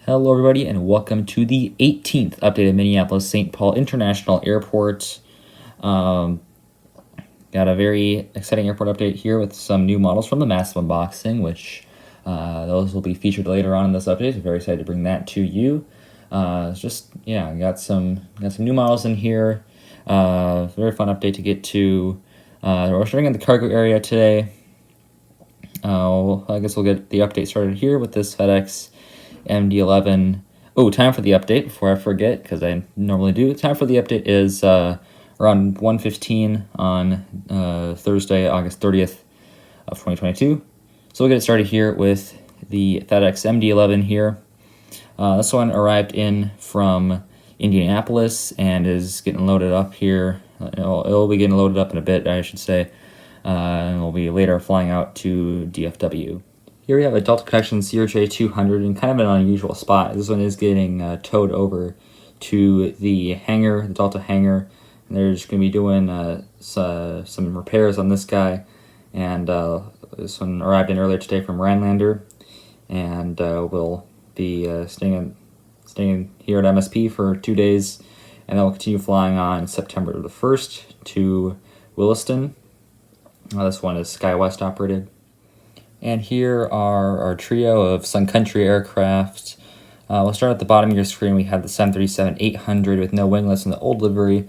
Hello, everybody, and welcome to the 18th update of Minneapolis St. Paul International Airport. Got a very exciting airport update here with some new models from the massive unboxing, which those will be featured later on in this update. So very excited to bring that to you. Got some new models in here. Very fun update to get to. We're starting in the cargo area today. I guess we'll get the update started here with this FedEx MD-11. Oh, time for the update before I forget, because I normally do. Time for the update is around 1:15 on Thursday, August 30th of 2022. So we'll get it started here with the FedEx MD-11 here. This one arrived in from Indianapolis and is getting loaded up here. It'll be getting loaded up in a bit, I should say. And we'll be later flying out to DFW. Here we have a Delta Connection CRJ200 in kind of an unusual spot. This one is getting towed over to the hangar, the Delta hangar, and they're just going to be doing some repairs on this guy. And this one arrived in earlier today from Rhinelander, and we'll be staying here at MSP for 2 days, and then we'll continue flying on September the 1st to Williston. This one is SkyWest operated. And here are our trio of Sun Country aircraft. We'll start at the bottom of your screen. We have the 737-800 with no winglets in the old livery.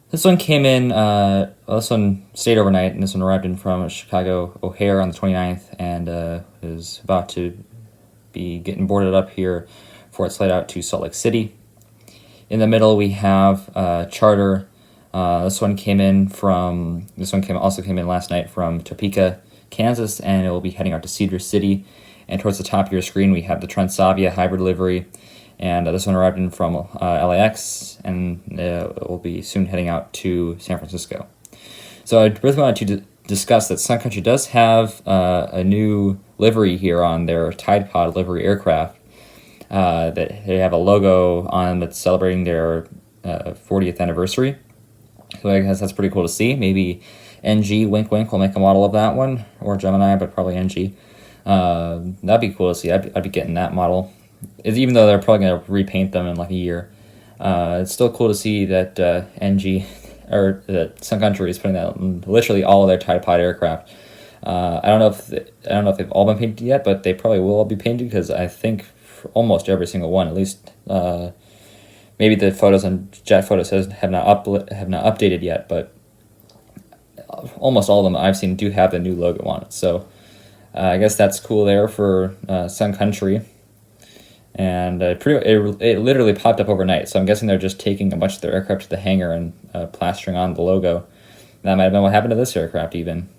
This one came in, this one stayed overnight, and this one arrived in from Chicago O'Hare on the 29th, and is about to be getting boarded up here for its flight out to Salt Lake City. In the middle, we have charter. This one also came in last night from Topeka, Kansas, and it will be heading out to Cedar City. And towards the top of your screen, we have the Transavia hybrid livery, and this one arrived in from LAX, and it will be soon heading out to San Francisco. So I really wanted to discuss that Sun Country does have a new livery here on their Tide Pod livery aircraft. That they have a logo on that's celebrating their 40th anniversary. So I guess that's pretty cool to see. Maybe NG, wink wink, will make a model of that one, or Gemini, but probably NG. That'd be cool to see. I'd be getting that model. Even though they're probably going to repaint them in like a year. It's still cool to see that NG, or that Sun Country is putting that on literally all of their Tide Pod aircraft. I don't know if they've all been painted yet, but they probably will all be painted, because I think for almost every single one, at least maybe the photos on Jet Photos have not updated yet, but almost all of them I've seen do have the new logo on it. So I guess that's cool there for Sun Country. And it literally popped up overnight, so I'm guessing they're just taking a bunch of their aircraft to the hangar and plastering on the logo. That might have been what happened to this aircraft even.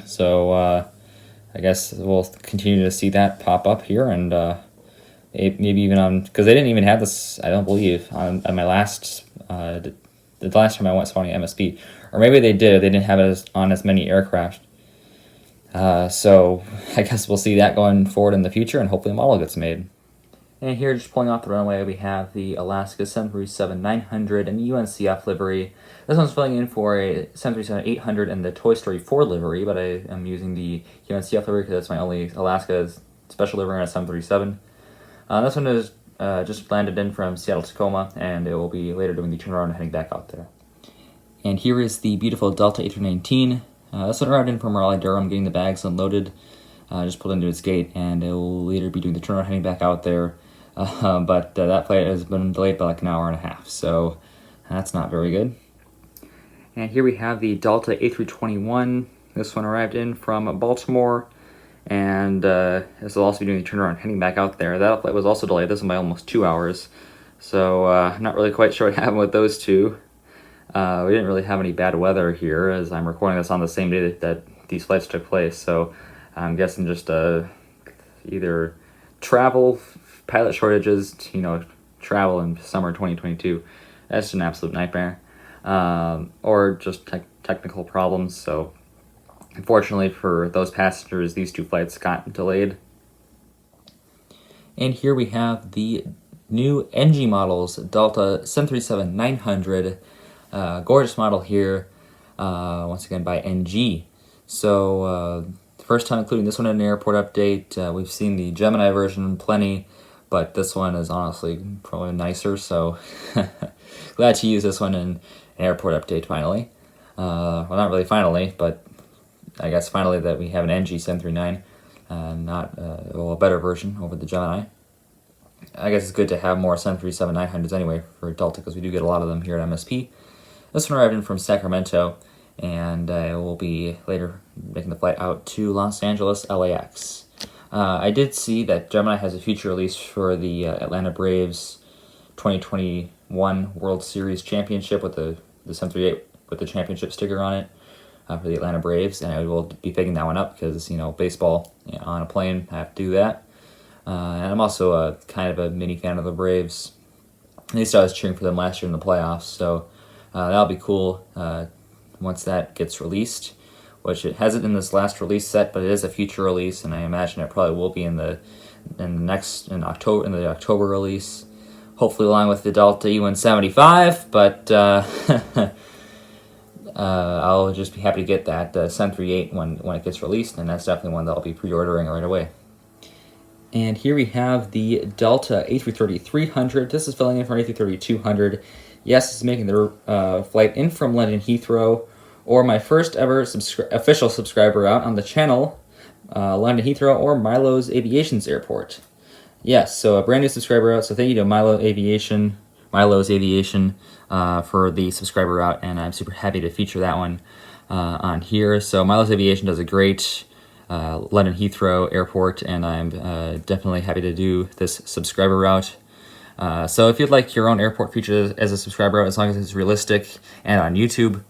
So I guess we'll continue to see that pop up here, and maybe even on, because they didn't even have this, I don't believe, on my last, the last time I went spawning MSP. Or maybe they did, they didn't have it on as many aircraft. So I guess we'll see that going forward in the future, and hopefully a model gets made. And here, just pulling off the runway, we have the Alaska 737-900 and UNCF livery. This one's filling in for a 737-800 and the Toy Story 4 livery, but I am using the UNCF livery because that's my only Alaska special livery on a 737. This one is just landed in from Seattle Tacoma, and it will be later doing the turnaround and heading back out there. And here is the beautiful Delta A319. This one arrived in from Raleigh, Durham, getting the bags unloaded, just pulled into its gate, and it will later be doing the turnaround heading back out there. But that flight has been delayed by like an hour and a half, so that's not very good. And here we have the Delta A321. This one arrived in from Baltimore, and this will also be doing the turnaround heading back out there. That flight was also delayed. This one by almost 2 hours, so I'm not really quite sure what happened with those two. We didn't really have any bad weather here, as I'm recording this on the same day that these flights took place, so I'm guessing just either travel, pilot shortages, travel in summer 2022. That's just an absolute nightmare. Or just technical problems. So unfortunately for those passengers, these two flights got delayed. And here we have the new NG models, Delta 737-900. Gorgeous model here, once again by NG. So first time including this one in an airport update. We've seen the Gemini version plenty, but this one is honestly probably nicer, so glad to use this one in an airport update finally. Well, not really finally, but I guess finally that we have an NG739, not a better version over the Gemini. I guess it's good to have more 737-900s anyway for Delta, because we do get a lot of them here at MSP. This one arrived in from Sacramento, and we'll be later making the flight out to Los Angeles, LAX. I did see that Gemini has a future release for the Atlanta Braves 2021 World Series Championship with the 738 with the championship sticker on it for the Atlanta Braves, and I will be picking that one up because, baseball on a plane, I have to do that. And I'm also kind of a mini fan of the Braves. At least I was cheering for them last year in the playoffs, so that'll be cool once that gets released, which it hasn't in this last release set, but it is a future release, and I imagine it probably will be in the October release, hopefully along with the Delta E175. But I'll just be happy to get that 738 when it gets released, and that's definitely one that I'll be pre-ordering right away. And here we have the Delta A330-300. This is filling in for an A330-200. Yes, it's making the flight in from London Heathrow, or my first ever official subscriber out on the channel, London Heathrow or Milo's Aviation's airport. Yes, so a brand new subscriber out, so thank you to Milo's Aviation for the subscriber route, and I'm super happy to feature that one on here. So Milo's Aviation does a great London Heathrow airport, and I'm definitely happy to do this subscriber route. So if you'd like your own airport featured as a subscriber route, as long as it's realistic and on YouTube,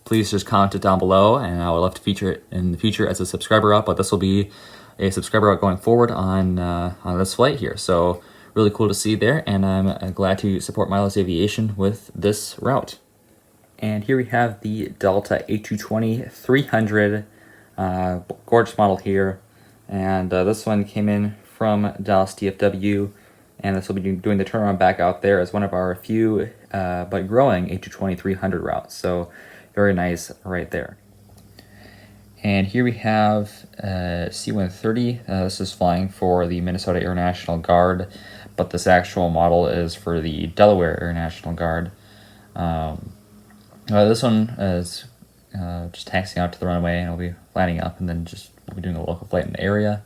please just comment it down below, and I would love to feature it in the future as a subscriber route. But this will be a subscriber route going forward on this flight here. So really cool to see there, and I'm glad to support Milo's Aviation with this route. And here we have the Delta A220-300, gorgeous model here, and this one came in from Dallas DFW, and this will be doing the turnaround back out there as one of our few but growing A220-300 routes. So very nice right there. And here we have C-130. This is flying for the Minnesota Air National Guard, but this actual model is for the Delaware Air National Guard. This one is just taxiing out to the runway, and we'll be landing up, and then we'll be doing a local flight in the area.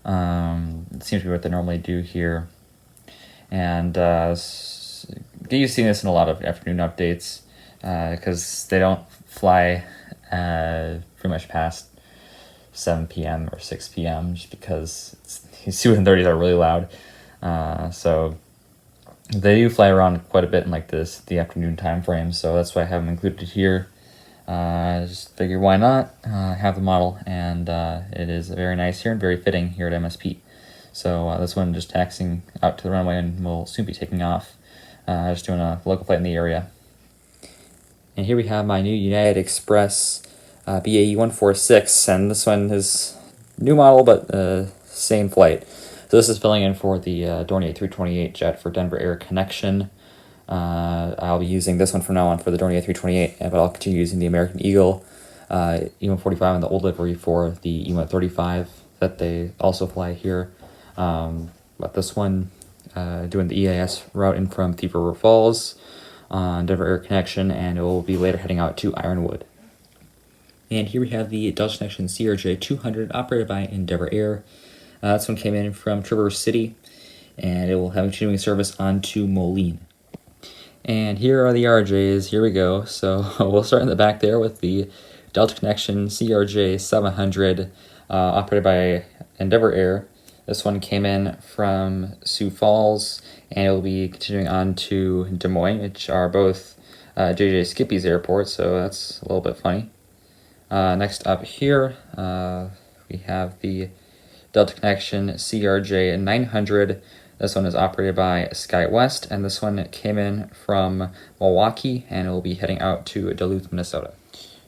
It seems to be what they normally do here. And get used to seeing this in a lot of afternoon updates, because they don't fly pretty much past 7 p.m. or 6 p.m. just because these C-130s are really loud. So they do fly around quite a bit in the afternoon time frame, so that's why I have them included here. Just figure why not have the model, and it is very nice here and very fitting here at MSP. So this one just taxiing out to the runway, and we'll soon be taking off. Just doing a local flight in the area. And here we have my new United Express BAE 146, and this one is new model, but same flight. So this is filling in for the Dornier 328 jet for Denver Air Connection. I'll be using this one from now on for the Dornier 328, but I'll continue using the American Eagle E145 on the old livery for the E135 that they also fly here. But this one doing the EAS route in from Thief River Falls on Denver Air Connection, and it will be later heading out to Ironwood. And here we have the Delta Connection CRJ 200 operated by Endeavor Air. This one came in from Traverse City, and it will have continuing service on to Moline. And here are the RJs. Here we go. So we'll start in the back there with the Delta Connection CRJ 700 operated by Endeavor Air. This one came in from Sioux Falls, and it will be continuing on to Des Moines, which are both JJ Skippy's airports, so that's a little bit funny. Next up here, we have the Delta Connection CRJ 900. This one is operated by SkyWest, and this one came in from Milwaukee, and it will be heading out to Duluth, Minnesota.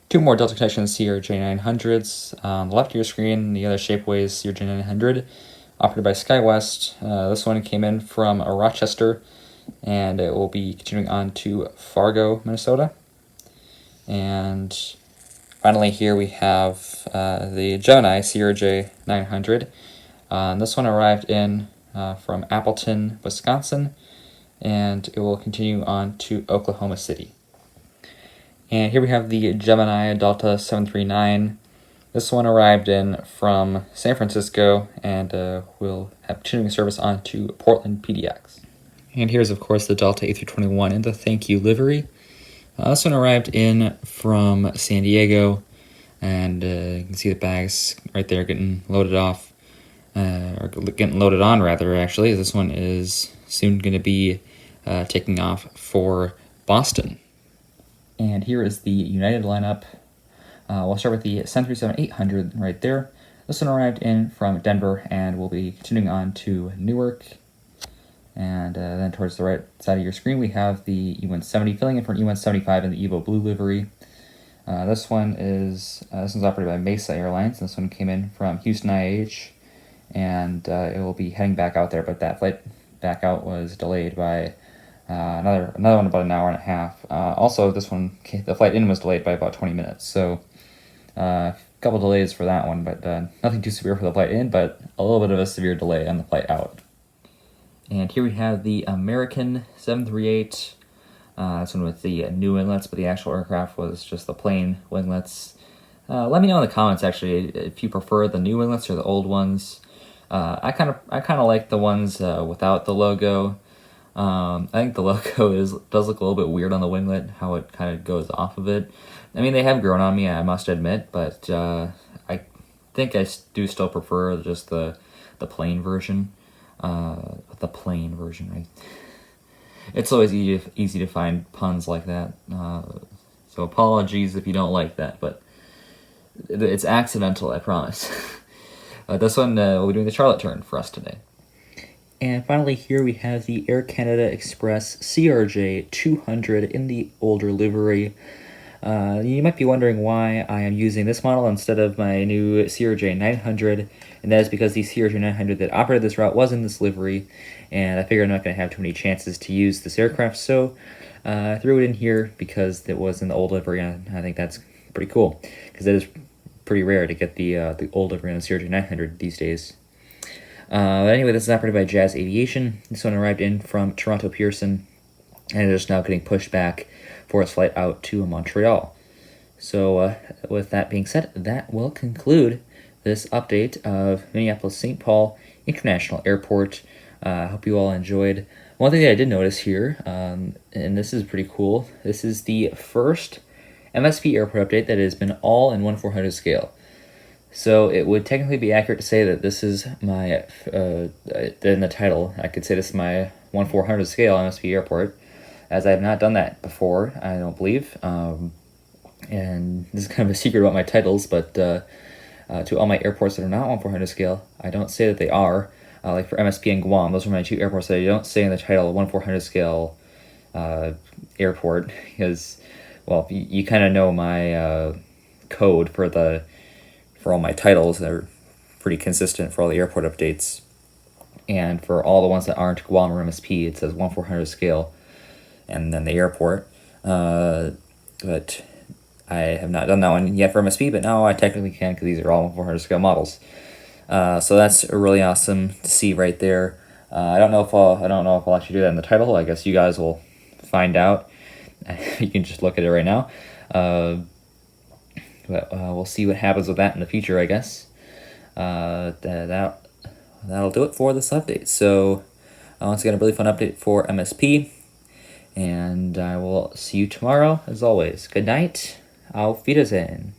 Two more Delta Connection CRJ 900s. On the left of your screen, the other Shapeways CRJ 900, operated by SkyWest. This one came in from Rochester, and it will be continuing on to Fargo, Minnesota. And finally here we have the Gemini CRJ 900. This one arrived in from Appleton, Wisconsin, and it will continue on to Oklahoma City. And here we have the Gemini Delta 739. This one arrived in from San Francisco and will have tuning service on to Portland PDX. And here's, of course, the Delta A321 in the thank you livery. This one arrived in from San Diego, and you can see the bags right there getting loaded off, or getting loaded on, rather, actually. This one is soon going to be taking off for Boston. And here is the United lineup. We'll start with the 737-800 right there. This one arrived in from Denver and will be continuing on to Newark. And then towards the right side of your screen, we have the E-170 filling in for an E-175 in the Evo Blue livery. This one's operated by Mesa Airlines. This one came in from Houston IH, and it will be heading back out there. But that flight back out was delayed by another one about an hour and a half. Also, this one, the flight in was delayed by about 20 minutes. So a couple delays for that one, but nothing too severe for the flight in, but a little bit of a severe delay on the flight out. And here we have the American 738. This one with the new winglets, but the actual aircraft was just the plain winglets. Let me know in the comments, actually, if you prefer the new winglets or the old ones. I kind of like the ones without the logo. I think the logo does look a little bit weird on the winglet, how it kind of goes off of it. I mean, they have grown on me, I must admit, but I think I do still prefer just the plain version. Right? It's always easy to find puns like that. So apologies if you don't like that, but it's accidental, I promise. This one will be doing the Charlotte turn for us today. And finally, here we have the Air Canada Express CRJ 200 in the older livery. You might be wondering why I am using this model instead of my new CRJ 900, and that is because the CRJ 900 that operated this route was in this livery, and I figured I'm not going to have too many chances to use this aircraft, so I threw it in here because it was in the old livery, and I think that's pretty cool, because it is pretty rare to get the old livery on the CRJ 900 these days. But anyway, this is operated by Jazz Aviation. This one arrived in from Toronto Pearson, and it is now getting pushed back for its flight out to Montreal. So with that being said, that will conclude this update of Minneapolis St. Paul International Airport. I hope you all enjoyed. One thing that I did notice here, and this is pretty cool, this is the first MSP airport update that has been all in 1/400 scale. So it would technically be accurate to say that this is my, in the title, I could say this is my 1/400 scale MSP airport, as I have not done that before, I don't believe. And this is kind of a secret about my titles, but to all my airports that are not 1/400 scale, I don't say that they are. Like for MSP and Guam, those are my two airports that I don't say in the title 1/400 scale airport, because, well, you kind of know my code for all my titles. They're pretty consistent for all the airport updates. And for all the ones that aren't Guam or MSP, it says 1/400 scale, and then the airport. But I have not done that one yet for MSP, but now I technically can, because these are all 1/400 scale models. So that's really awesome to see right there. I don't know if I'll actually do that in the title. I guess you guys will find out. You can just look at it right now. But we'll see what happens with that in the future, I guess. That'll do it for this update. So once again, a really fun update for MSP. And I will see you tomorrow, as always. Good night. Auf Wiedersehen.